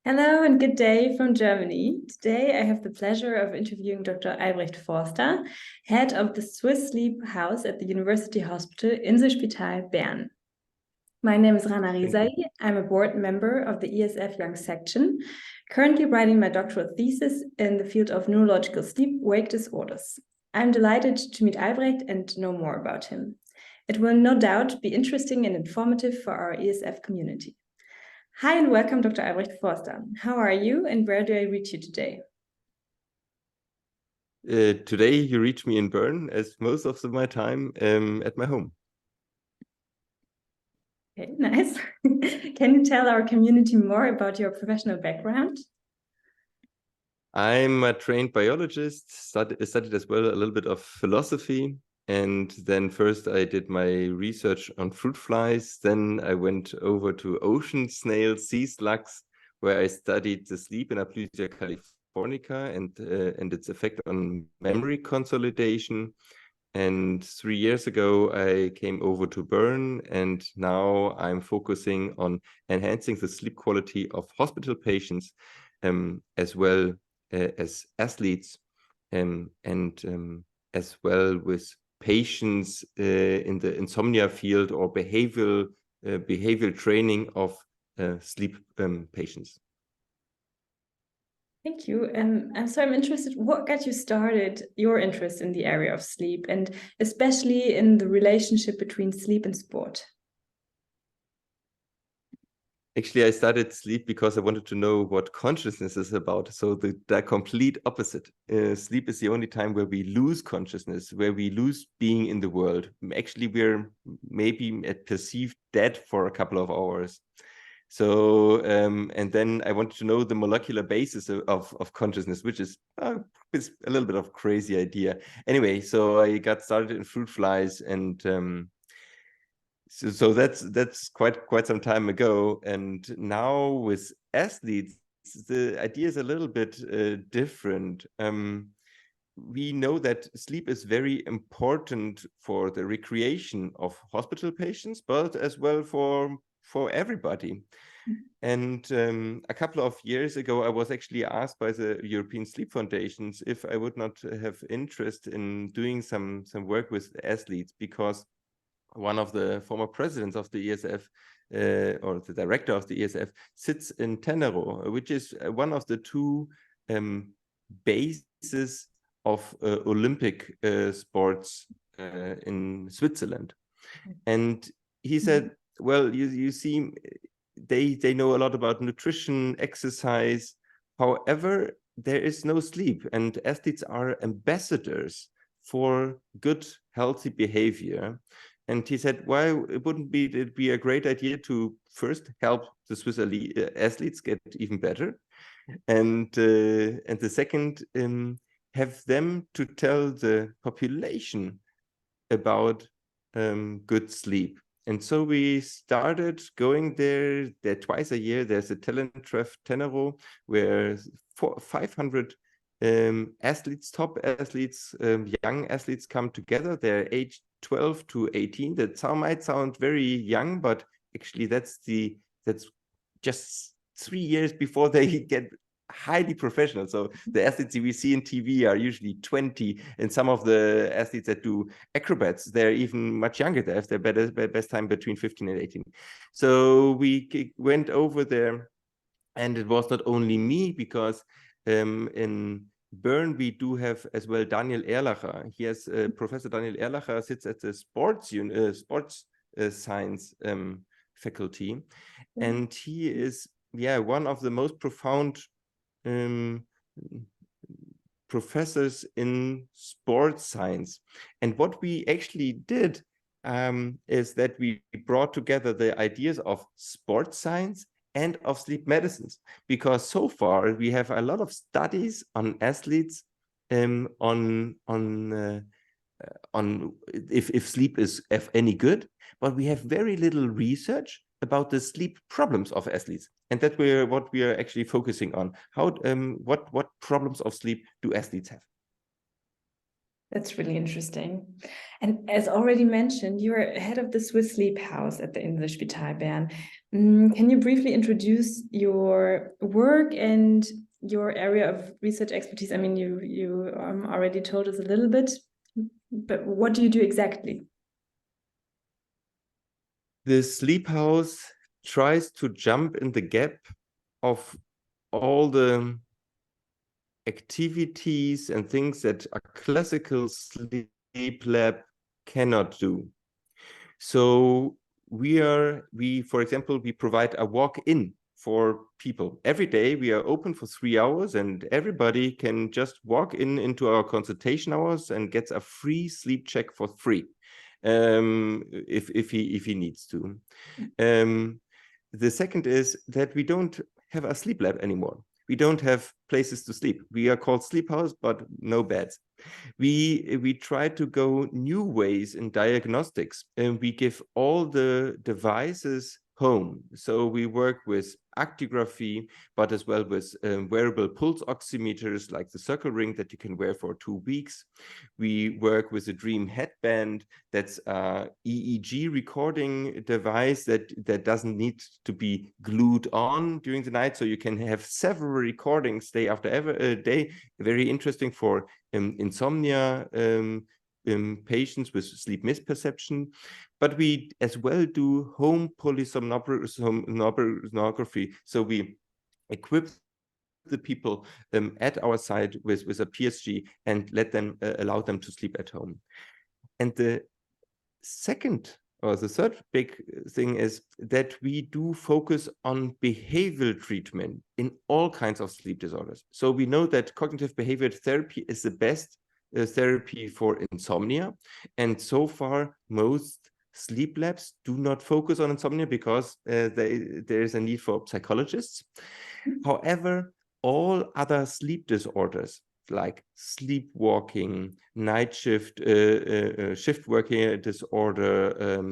Hello and good day from Germany. Today I have the pleasure of interviewing Dr. Albrecht Vorster, head of the Swiss Sleep House at the University Hospital Inselspital Bern. My name is Rana Rezaei. I'm a board member of the ESF Young Section, currently writing my doctoral thesis in the field of neurological sleep-wake disorders. I'm delighted to meet Albrecht and know more about him. It will no doubt be interesting and informative for our ESF community. Hi and welcome, Dr. Albrecht Forster. How are you and where do I reach you today? Today you reach me in Bern, as most of my time at my home. Okay, nice. Can you tell our community more about your professional background? I'm a trained biologist, studied as well a little bit of philosophy. And then first I did my research on fruit flies. Then I went over to ocean snails, sea slugs, where I studied the sleep in Aplysia californica and its effect on memory consolidation. And 3 years ago, I came over to Bern, and now I'm focusing on enhancing the sleep quality of hospital patients, as well as athletes, and as well with patients in the insomnia field or behavioral training of sleep patients. Thank you. And so I'm interested, what got you started, your interest in the area of sleep, and especially in the relationship between sleep and sport? Actually, I started sleep because I wanted to know what consciousness is about. So the complete opposite. Sleep is the only time where we lose consciousness, where we lose being in the world. Actually, we're maybe perceived dead for a couple of hours. So, and then I wanted to know the molecular basis of consciousness, which is a little bit of crazy idea. Anyway, so I got started in fruit flies, and so that's quite some time ago. And now with athletes, the idea is a little bit different. We know that sleep is very important for the recreation of hospital patients, but as well for everybody. And a couple of years ago, I was actually asked by the European Sleep Foundations if I would not have interest in doing some work with athletes, because one of the former presidents of the ESF, or the director of the ESF, sits in Tenero, which is one of the two bases of Olympic sports in Switzerland. And he said, well, you see, they know a lot about nutrition, exercise. However, there is no sleep, and athletes are ambassadors for good, healthy behavior. And he said, why wouldn't it be a great idea to first help the Swiss athletes get even better, and the second, have them to tell the population about good sleep. And so we started going there twice a year. There's a talent treff Tenero, where 500 athletes, top athletes, young athletes come together. They're aged 12 to 18. That might sound very young, but actually that's just 3 years before they get highly professional. So the athletes we see in TV are usually 20, and some of the athletes that do acrobats, they're even much younger. They have their best time between 15 and 18. So we went over there, and it was not only me, because in Bern we do have as well Daniel Erlacher. He has Professor Daniel Erlacher sits at the sports science faculty, and he is one of the most profound professors in sports science. And what we actually did is that we brought together the ideas of sports science and of sleep medicines, because so far we have a lot of studies on athletes, on if sleep is any good, but we have very little research about the sleep problems of athletes, and that what we are actually focusing on. How what problems of sleep do athletes have? That's really interesting. And as already mentioned, you're head of the Swiss Sleep House at the Inselspital Bern. Can you briefly introduce your work and your area of research expertise? I mean, you already told us a little bit, but what do you do exactly? The sleep house tries to jump in the gap of all the activities and things that a classical sleep lab cannot do. So for example, we provide a walk-in for people. Every day we are open for 3 hours and everybody can just walk into our consultation hours and gets a free sleep check for free, if he needs to. The second is that we don't have a sleep lab anymore. We don't have places to sleep. We are called sleep house, but no beds. We try to go new ways in diagnostics, and we give all the devices home. So we work with actigraphy, but as well with wearable pulse oximeters like the circle ring that you can wear for 2 weeks. We work with a Dream headband that's a EEG recording device that doesn't need to be glued on during the night. So you can have several recordings day after day. Very interesting for insomnia patients with sleep misperception. But we as well do home polysomnography. So we equip the people at our site with a PSG and allow them to sleep at home. And the third big thing is that we do focus on behavioral treatment in all kinds of sleep disorders. So we know that cognitive behavioral therapy is the best therapy for insomnia. And so far, most sleep labs do not focus on insomnia because there is a need for psychologists. However, all other sleep disorders like sleepwalking, night shift, shift working disorder,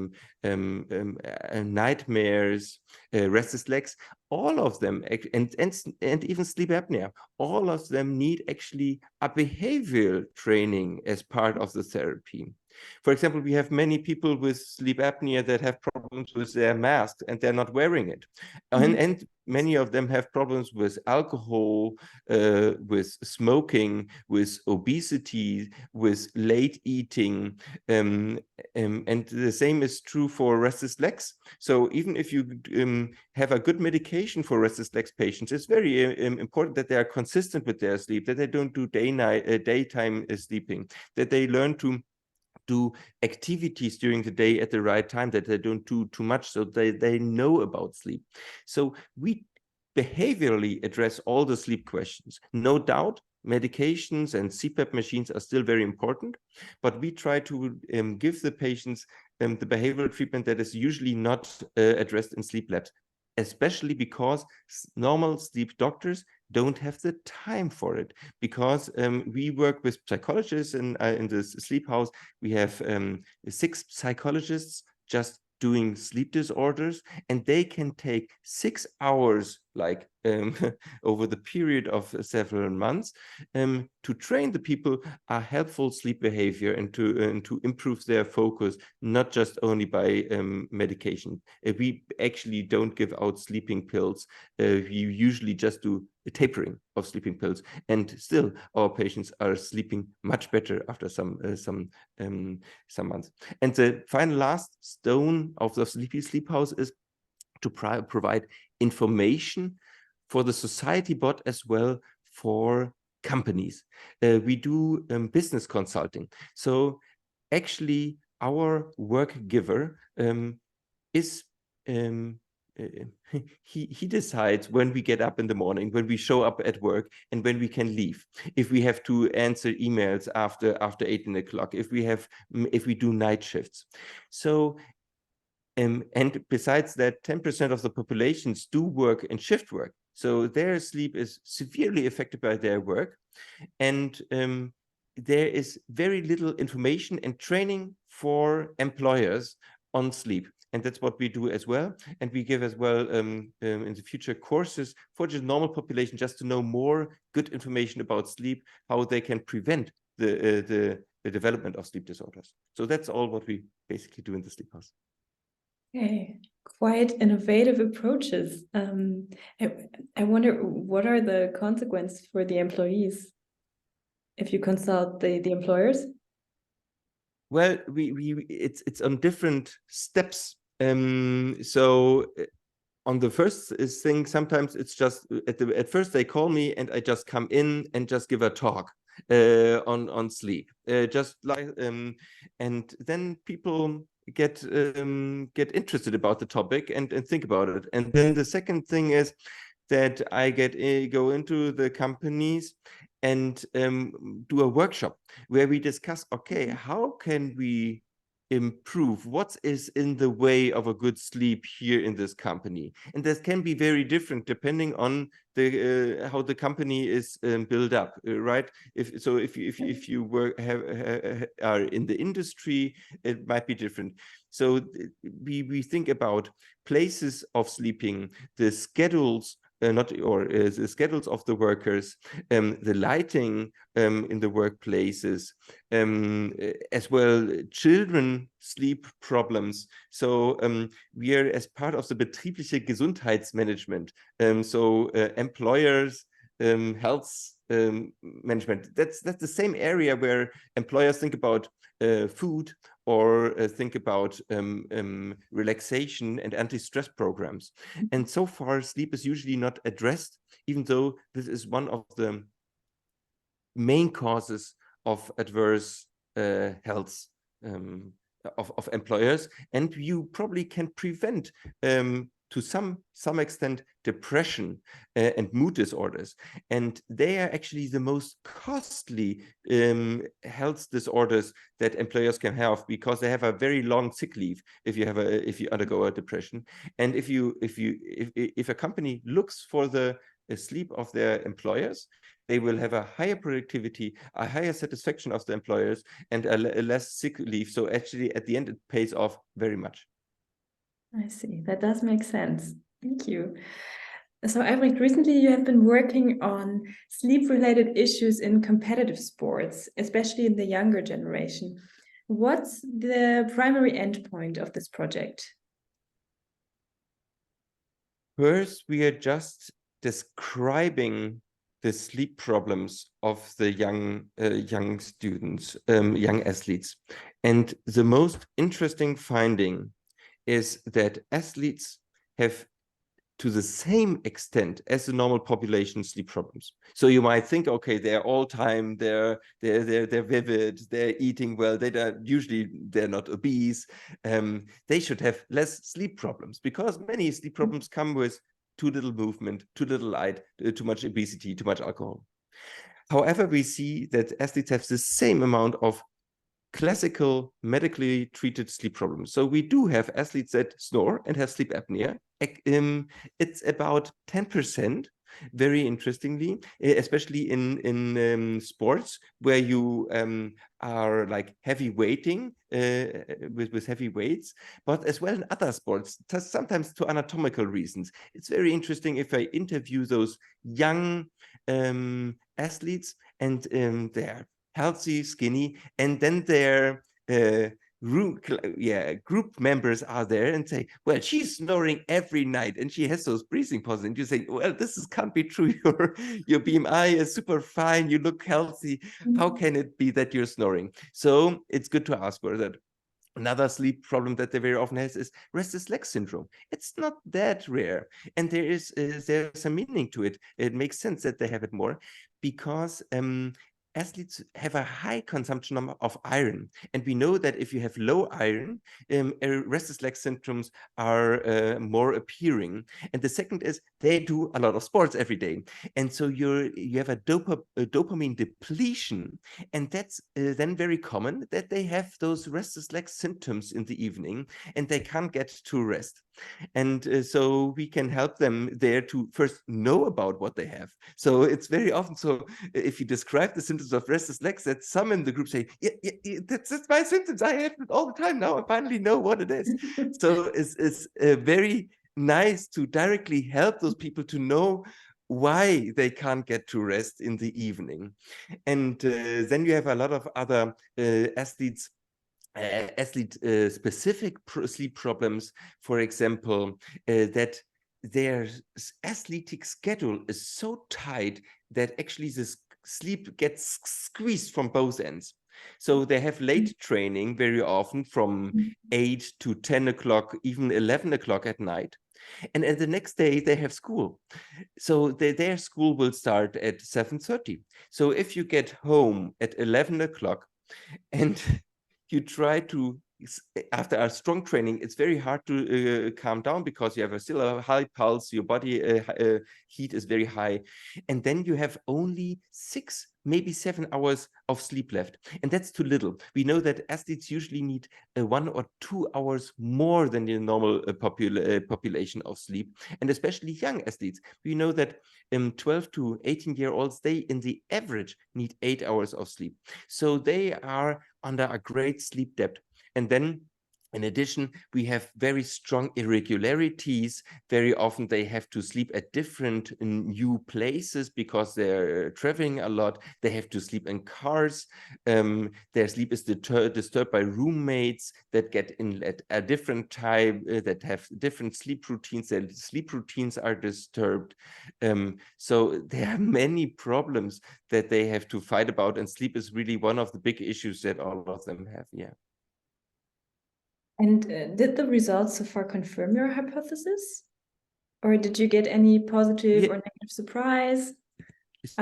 nightmares, restless legs, all of them, and even sleep apnea, all of them need actually a behavioral training as part of the therapy. For example, we have many people with sleep apnea that have problems with their mask and they're not wearing it. And many of them have problems with alcohol, with smoking, with obesity, with late eating. And the same is true for restless legs. So even if you have a good medication for restless legs patients, it's very important that they are consistent with their sleep, that they don't do daytime sleeping, that they learn to do activities during the day at the right time, that they don't do too much, so they know about sleep. So we behaviorally address all the sleep questions. No doubt, medications and CPAP machines are still very important, but we try to give the patients the behavioral treatment that is usually not addressed in sleep labs, especially because normal sleep doctors don't have the time for it, because we work with psychologists in the sleep house. We have 6 psychologists just doing sleep disorders, and they can take 6 hours, like over the period of several months, to train the people a helpful sleep behavior and to improve their focus, not just only by medication. We actually don't give out sleeping pills. We usually just do tapering of sleeping pills, and still our patients are sleeping much better after some months. And the final last stone of the sleep house is to provide information for the society, but as well for companies. We do business consulting. So actually our work giver is he decides when we get up in the morning, when we show up at work, and when we can leave. If we have to answer emails after 18 o'clock, if we do night shifts. So and besides that, 10% of the populations do work in shift work. So their sleep is severely affected by their work. And there is very little information and training for employers on sleep. And that's what we do as well. And we give as well in the future courses for the normal population, just to know more good information about sleep, how they can prevent the the development of sleep disorders. So that's all what we basically do in the sleep house. Okay, quite innovative approaches. I wonder, what are the consequences for the employees if you consult the employers? Well, it's on different steps. So on the first thing, sometimes it's just at first they call me and I just come in and just give a talk on sleep, just like and then people get interested about the topic and think about it. And then the second thing is that I go into the companies and do a workshop where we discuss, okay, how can we improve what is in the way of a good sleep here in this company? And this can be very different depending on the how the company is built up, right? If you are in the industry, it might be different. So we think about places of sleeping, the schedules, the schedules of the workers, the lighting in the workplaces, as well children sleep problems. So we are as part of the betriebliche Gesundheitsmanagement, so employers health management. That's the same area where employers think about food or think about relaxation and anti-stress programs. And so far, sleep is usually not addressed, even though this is one of the main causes of adverse health of employers. And you probably can prevent to some extent depression and mood disorders, and they are actually the most costly health disorders that employers can have, because they have a very long sick leave if you undergo a depression. And if a company looks for the sleep of their employers, they will have a higher productivity, a higher satisfaction of the employers, and a less sick leave. So actually at the end it pays off very much. I see. That does make sense. Thank you. So, Albrecht, recently you have been working on sleep-related issues in competitive sports, especially in the younger generation. What's the primary endpoint of this project? First, we are just describing the sleep problems of the young students, young athletes. And the most interesting finding is that athletes have, to the same extent as the normal population, sleep problems. So you might think, okay, they're all time, they're vivid, they're eating well, they're not obese. They should have less sleep problems, because many sleep problems come with too little movement, too little light, too much obesity, too much alcohol. However, we see that athletes have the same amount of classical medically treated sleep problems. So we do have athletes that snore and have sleep apnea. It's about 10%, very interestingly, especially in sports where you are like heavy weighting with heavy weights, but as well in other sports, sometimes to anatomical reasons. It's very interesting if I interview those young athletes, and they're healthy, skinny, and then their group members are there and say, well, she's snoring every night and she has those breathing pauses. And you say, well, can't be true. Your BMI is super fine. You look healthy. How can it be that you're snoring? So it's good to ask for that. Another sleep problem that they very often has is restless leg syndrome. It's not that rare, and there's some meaning to it. It makes sense that they have it more, because athletes have a high consumption of iron. And we know that if you have low iron, restless leg symptoms are more appearing. And the second is they do a lot of sports every day. And so you have a dopamine depletion. And that's then very common that they have those restless leg symptoms in the evening and they can't get to rest. And so we can help them there to first know about what they have. So it's very often, so if you describe the symptoms of restless legs, that some in the group say, yeah, that's my symptoms. I have it all the time now. I finally know what it is. So it's very nice to directly help those people to know why they can't get to rest in the evening. And then you have a lot of other athlete specific sleep problems. For example, that their athletic schedule is so tight that actually this sleep gets squeezed from both ends. So they have late training very often from 8 to 10 o'clock, even 11 o'clock at night. And the next day they have school. So their school will start at 7:30. So if you get home at 11 o'clock and you try to, after a strong training, it's very hard to calm down because you have still a high pulse, your body heat is very high. And then you have only 6, maybe 7 hours of sleep left. And that's too little. We know that athletes usually need 1 or 2 hours more than the normal population of sleep. And especially young athletes. We know that 12 to 18-year-olds, they in the average need 8 hours of sleep. So they are under a great sleep debt. And then in addition, we have very strong irregularities. Very often they have to sleep at different new places because they're traveling a lot. They have to sleep in cars. Their sleep is disturbed by roommates that get in at a different time, that have different sleep routines. Their sleep routines are disturbed. So there are many problems that they have to fight about, and sleep is really one of the big issues that all of them have. Yeah. And did the results so far confirm your hypothesis? Or did you get any positive or negative surprise?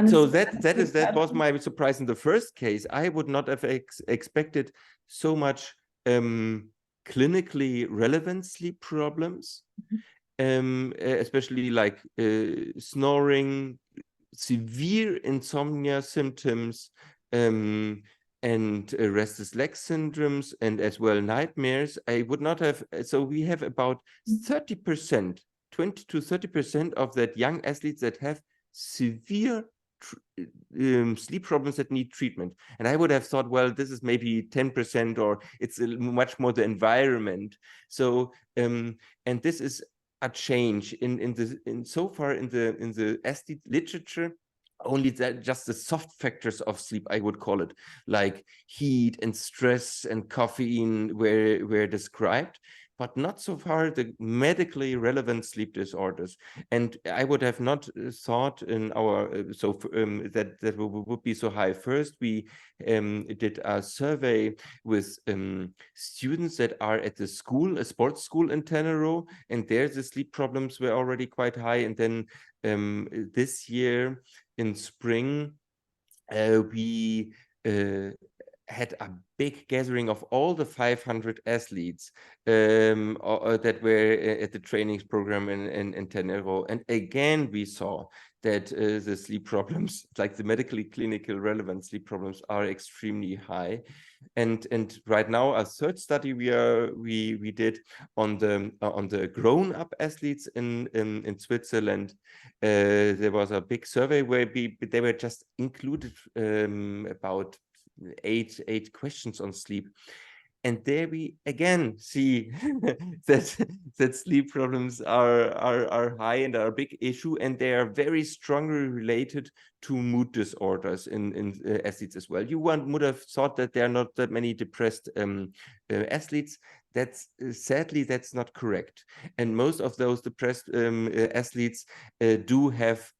So that was my surprise in the first case. I would not have expected so much clinically relevant sleep problems, especially like snoring, severe insomnia symptoms, and restless leg syndromes, and as well nightmares. I would not have. So we have about 30%, 20 to 30% of that young athletes that have severe sleep problems that need treatment. And I would have thought, well, this is maybe 10%, or it's much more the environment. So and this is a change in so far in the athlete literature. Only that, just the soft factors of sleep, I would call it, like heat and stress and caffeine were described, but not so far the medically relevant sleep disorders. And I would have not thought in our that would be so high. First, we did a survey with students that are at the school, a sports school in Tenero, and there the sleep problems were already quite high. And then this year in spring, we had a big gathering of all the 500 athletes that were at the trainings program in Tenero. And again, we saw that the sleep problems, like the medically clinical relevant sleep problems, are extremely high. And right now, a third study we did on the grown-up athletes in Switzerland. There was a big survey where they were just included about eight questions on sleep. And there we again see that sleep problems are high and are a big issue, and they are very strongly related to mood disorders in athletes as well. You would have thought that there are not that many depressed athletes. That's sadly that's not correct. And most of those depressed athletes do have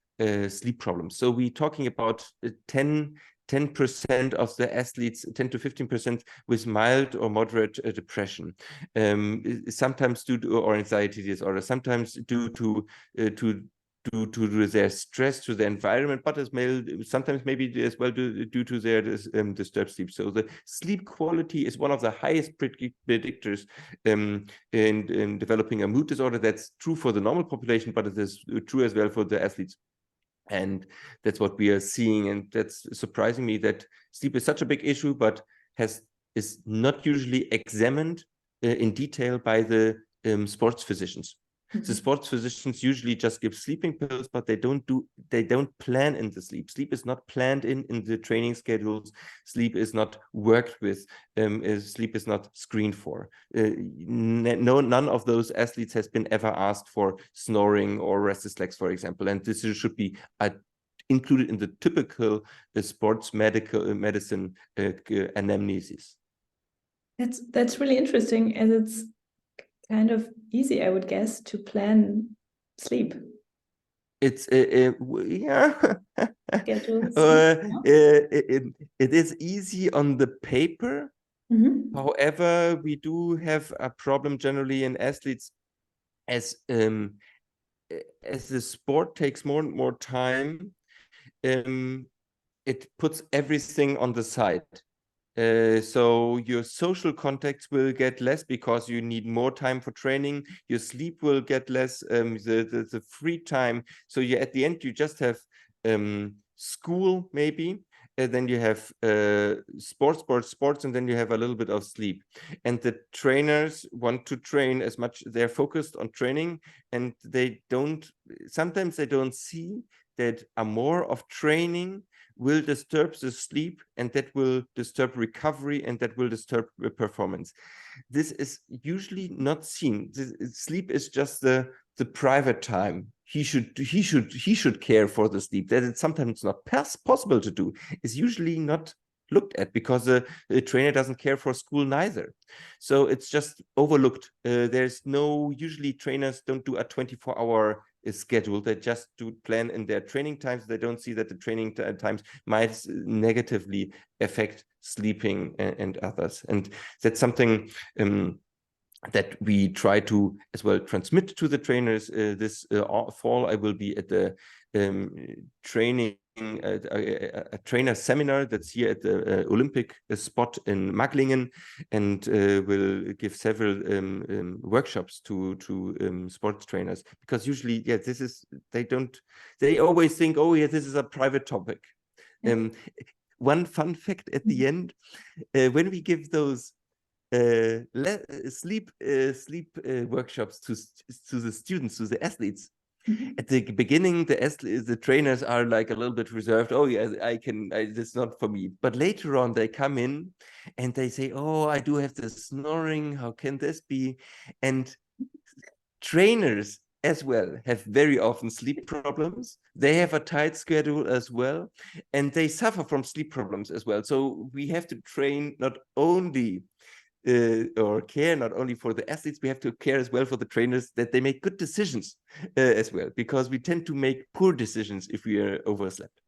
sleep problems. So we're talking about 10% of the athletes, 10 to 15% with mild or moderate depression, sometimes due to or anxiety disorder, sometimes due to their stress, to the environment, but as sometimes maybe as well due to their disturbed sleep. So the sleep quality is one of the highest predictors in developing a mood disorder. That's true for the normal population, but it is true as well for the athletes. And that's what we are seeing, and that's surprising me that sleep is such a big issue, but is not usually examined in detail by the sports physicians. The sports physicians usually just give sleeping pills, but they don't plan in the sleep. Sleep is not planned in the training schedules. Sleep is not worked with. Sleep is not screened for. None of those athletes has been ever asked for snoring or restless legs, for example, and this should be included in the typical sports medicine anamnesis. That's really interesting, as it's kind of easy, I would guess, to plan sleep. It's yeah. Schedules. It is easy on the paper. However, we do have a problem generally in athletes as the sport takes more and more time. It puts everything on the side. So your social contacts will get less because you need more time for training. Your sleep will get less. The free time. So you at the end you just have school maybe. Then you have sports, and then you have a little bit of sleep. And the trainers want to train as much. They're focused on training, and sometimes they don't see that a more of training will disturb the sleep, and that will disturb recovery, and that will disturb performance. This is usually not seen. Sleep is just the private time. He should care for the sleep. That it's sometimes not possible to do. Is usually not looked at because the trainer doesn't care for school neither. So it's just overlooked. Usually trainers don't do a 24-hour schedule. They just do plan in their training times. They don't see that the training times might negatively affect sleeping and others. And that's something that we try to as well transmit to the trainers. This fall, I will be at the training a trainer seminar that's here at the Olympic spot in Magglingen, and will give several workshops to sports trainers, because usually, yeah, they always think, oh yeah, this is a private topic. Yeah. One fun fact at the end, when we give those sleep workshops to the students, to the athletes, at the beginning, the trainers are like a little bit reserved. Oh yeah, it's not for me. But later on, they come in and they say, oh, I do have this snoring. How can this be? And trainers as well have very often sleep problems. They have a tight schedule as well, and they suffer from sleep problems as well. So we have to train not only or care not only for the athletes, we have to care as well for the trainers, that they make good decisions as well, because we tend to make poor decisions if we are overslept.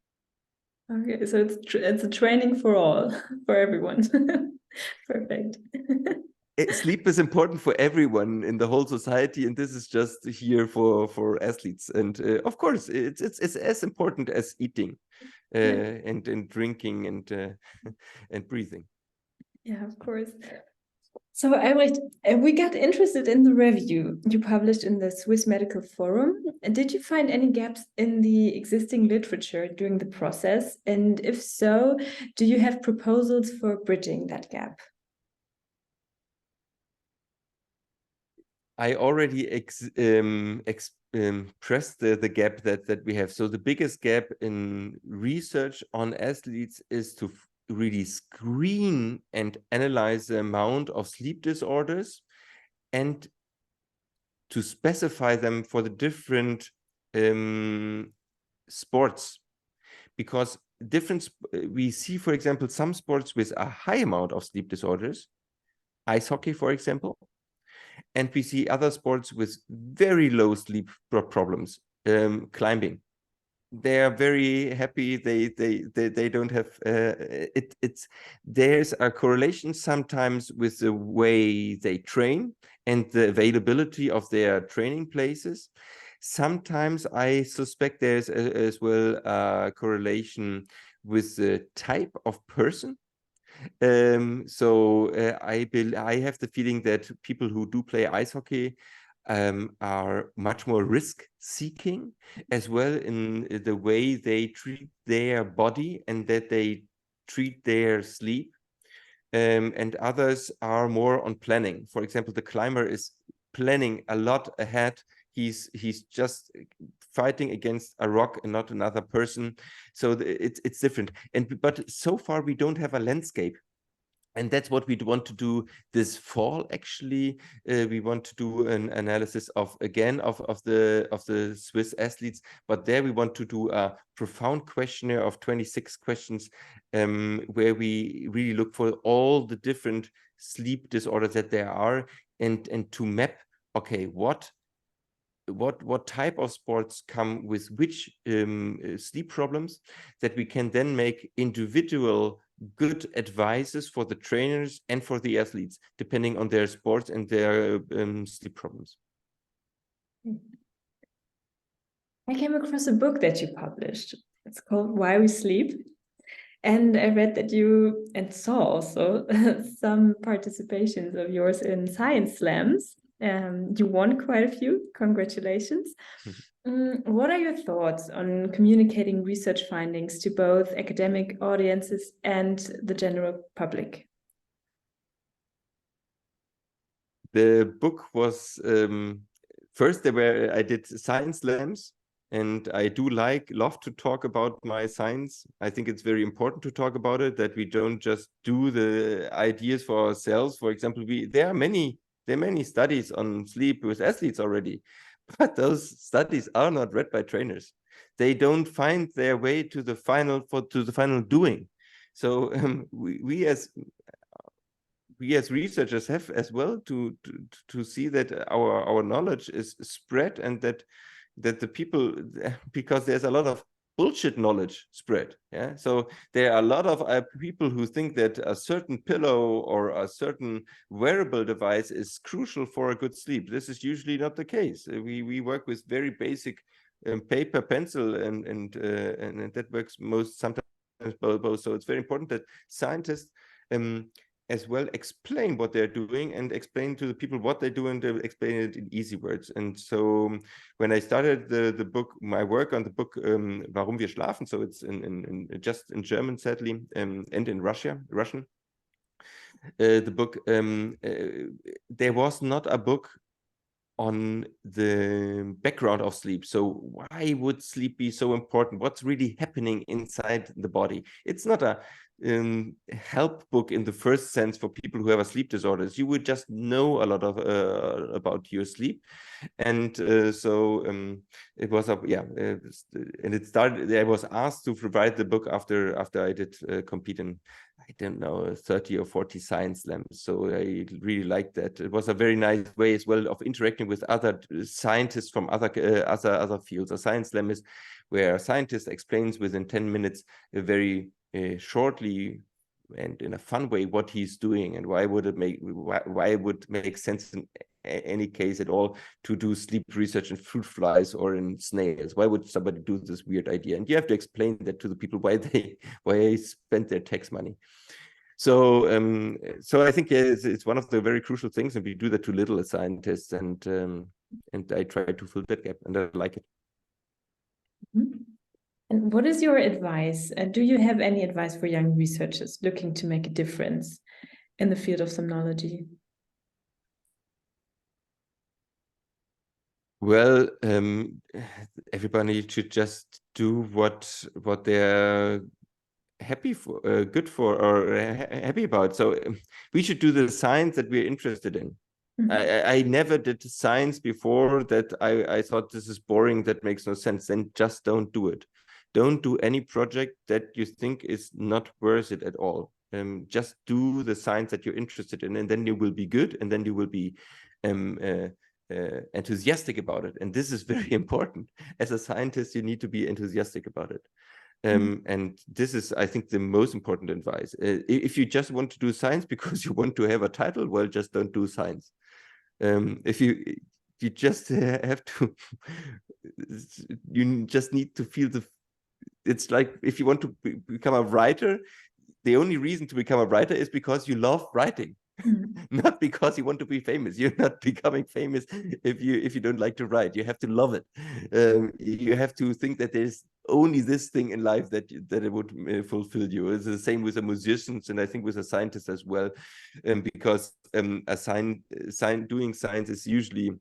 Okay, so it's a training for all, for everyone. Perfect. Sleep is important for everyone in the whole society, and this is just here for athletes. And of course, it's as important as eating and drinking and breathing. Yeah, of course. So Albrecht, we got interested in the review you published in the Swiss Medical Forum. Did you find any gaps in the existing literature during the process? And if so, do you have proposals for bridging that gap? I already expressed the gap that we have. So the biggest gap in research on athletes is to really screen and analyze the amount of sleep disorders, and to specify them for the different sports. Because we see, for example, some sports with a high amount of sleep disorders, ice hockey, for example, and we see other sports with very low sleep problems, climbing. They are very happy. They don't have there's a correlation sometimes with the way they train and the availability of their training places. Sometimes I suspect there's as well a correlation with the type of person. I have the feeling that people who do play ice hockey are much more risk-seeking as well in the way they treat their body and that they treat their sleep. And others are more on planning. For example, the climber is planning a lot ahead. he's just fighting against a rock and not another person. So it's different. But so far we don't have a landscape. And that's what we want to do this fall. Actually, we want to do an analysis of the Swiss athletes, but there we want to do a profound questionnaire of 26 questions, where we really look for all the different sleep disorders that there are, and to map, okay, what type of sports come with which sleep problems, that we can then make individual good advices for the trainers and for the athletes, depending on their sports and their sleep problems. I came across a book that you published. It's called Why We Sleep. And I read that you, and saw also some participations of yours in science slams. You won quite a few. Congratulations. What are your thoughts on communicating research findings to both academic audiences and the general public? The book was first I did science slams, and I do love to talk about my science. I think it's very important to talk about it, that we don't just do the ideas for ourselves. For example, there are many studies on sleep with athletes already, but those studies are not read by trainers. They don't find their way to the final doing. So we as researchers have as well to see that our knowledge is spread, and that the people, because there's a lot of bullshit knowledge spread. Yeah, so there are a lot of people who think that a certain pillow or a certain wearable device is crucial for a good sleep. This is usually not the case. We work with very basic paper, pencil, and that works sometimes both. So it's very important that scientists as well explain what they're doing, and explain to the people what they do, and explain it in easy words. And so when I started the book, my work on the book, Warum wir schlafen, so it's just in German, sadly, and in Russian. The book, there was not a book on the background of sleep. So why would sleep be so important? What's really happening inside the body? It's not a help book in the first sense for people who have a sleep disorders. You would just know a lot of about your sleep, and so it was and it started. I was asked to provide the book after I did compete in, I don't know, 30 or 40 science slams. So I really liked that. It was a very nice way as well of interacting with other scientists from other fields. A science slam is where a scientist explains within 10 minutes very shortly and in a fun way what he's doing, and why it would make sense in any case at all to do sleep research in fruit flies or in snails. Why would somebody do this weird idea? And you have to explain that to the people why they spend their tax money. So I think it's one of the very crucial things, and we do that too little as scientists, and I try to fill that gap, and I like it. Mm-hmm. And what is your advice? Do you have any advice for young researchers looking to make a difference in the field of somnology? Well, everybody should just do what they're happy for, good for, or happy about. So we should do the science that we're interested in. Mm-hmm. I never did science before that I thought this is boring, that makes no sense. Then just don't do it. Don't do any project that you think is not worth it at all. Just do the science that you're interested in, and then you will be good, and then you will be enthusiastic about it. And this is very important. As a scientist, you need to be enthusiastic about it. And this is, I think, the most important advice. If you just want to do science because you want to have a title, well, just don't do science. If you just have to, you just need to feel it's like if you want to become a writer, the only reason to become a writer is because you love writing. Not because you want to be famous. You're not becoming famous if you don't like to write. You have to love it. You have to think that there's only this thing in life that it would fulfill you. It's the same with the musicians, and I think with the scientists as well, because doing science is usually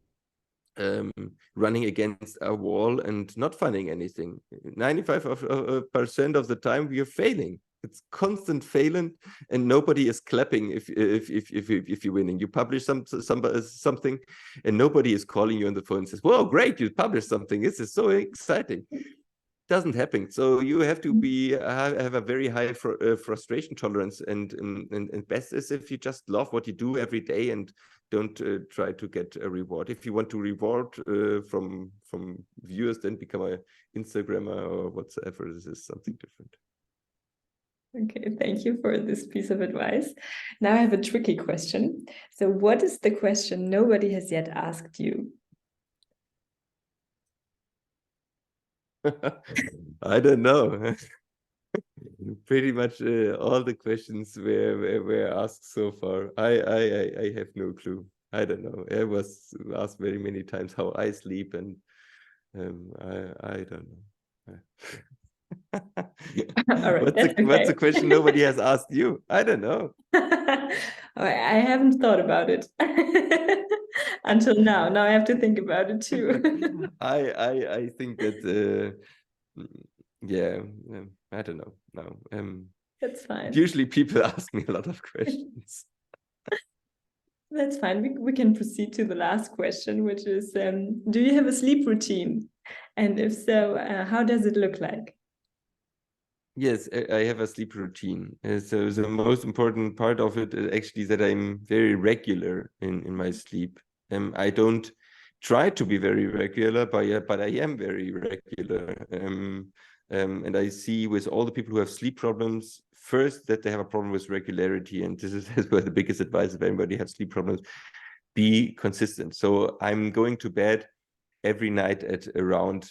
running against a wall and not finding anything. 95% of the time we are failing. It's constant failing, and nobody is clapping if you're winning. You publish something, and nobody is calling you on the phone and says, "Whoa, great! You published something. This is so exciting." Doesn't happen. So you have to be have a very high frustration tolerance, and best is if you just love what you do every day and don't try to get a reward. If you want to reward from viewers, then become an Instagrammer or whatsoever. This is something different. Okay, thank you for this piece of advice. Now I have a tricky question. So what is the question nobody has yet asked you? I don't know. Pretty much all the questions were asked so far. I have no clue. I don't know. I was asked very many times how I sleep, and I don't know. All right, what's the question nobody has asked you? I don't know. I haven't thought about it until now. Now I have to think about it too. I think that yeah, I don't know. No, that's fine. Usually people ask me a lot of questions. That's fine. We can proceed to the last question, which is, do you have a sleep routine? And if so, how does it look like? Yes, I have a sleep routine. So the most important part of it is actually that I'm very regular in my sleep. I don't try to be very regular, but I am very regular. And I see with all the people who have sleep problems, first that they have a problem with regularity. And this is where the biggest advice if anybody has sleep problems, be consistent. So I'm going to bed every night at around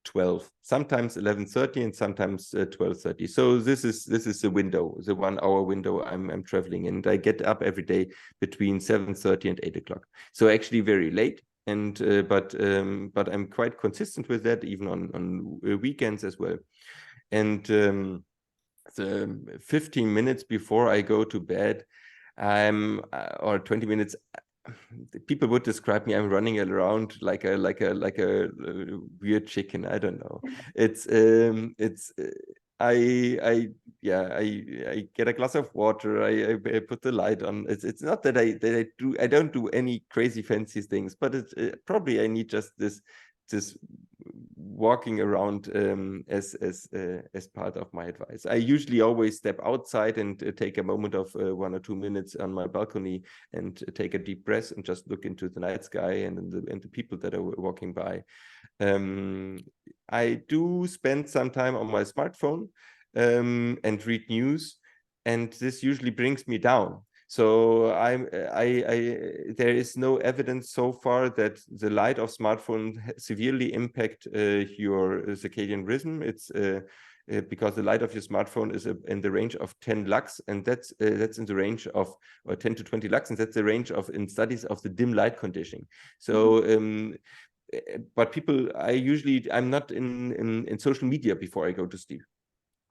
12, sometimes 11:30 and sometimes 12:30. So this is the window, the 1 hour window I'm traveling, and I get up every day between 7:30 and 8 o'clock. So actually very late, and but I'm quite consistent with that, even on weekends as well. And the 15 minutes before I go to bed, or 20 minutes, people would describe me, I'm running around like a weird chicken. I don't know. I get a glass of water. I put the light on. It's not that I don't do any crazy fancy things, but it's probably I need just this walking around as part of my advice. I usually always step outside and take a moment of 1 or 2 minutes on my balcony and take a deep breath and just look into the night sky and the people that are walking by. I do spend some time on my smartphone and read news, and this usually brings me down. So there is no evidence so far that the light of smartphone severely impact your circadian rhythm. It's because the light of your smartphone is in the range of 10 lux, and that's in the range of 10 to 20 lux, and that's the range of in studies of the dim light conditioning. So but people, I'm not in social media before I go to sleep,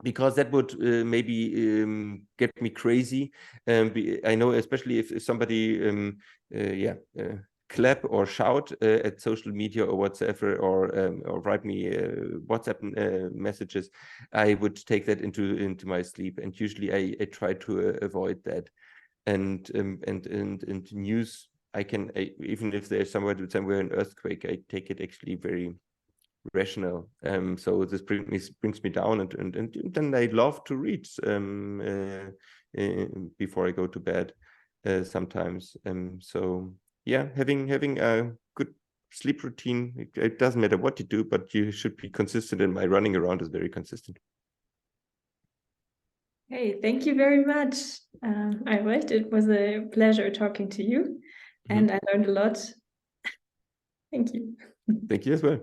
because that would maybe get me crazy. I know, especially if somebody clap or shout at social media or whatsoever, or write me WhatsApp messages, I would take that into my sleep, and usually I try to avoid that. And news, even if there's somewhere an earthquake, I take it actually very rational. So this brings me down, and then I love to read before I go to bed sometimes. So yeah, having a good sleep routine, it doesn't matter what you do, but you should be consistent, and my running around is very consistent. Hey, thank you very much, Albrecht. It was a pleasure talking to you, and I learned a lot. Thank you. Thank you as well.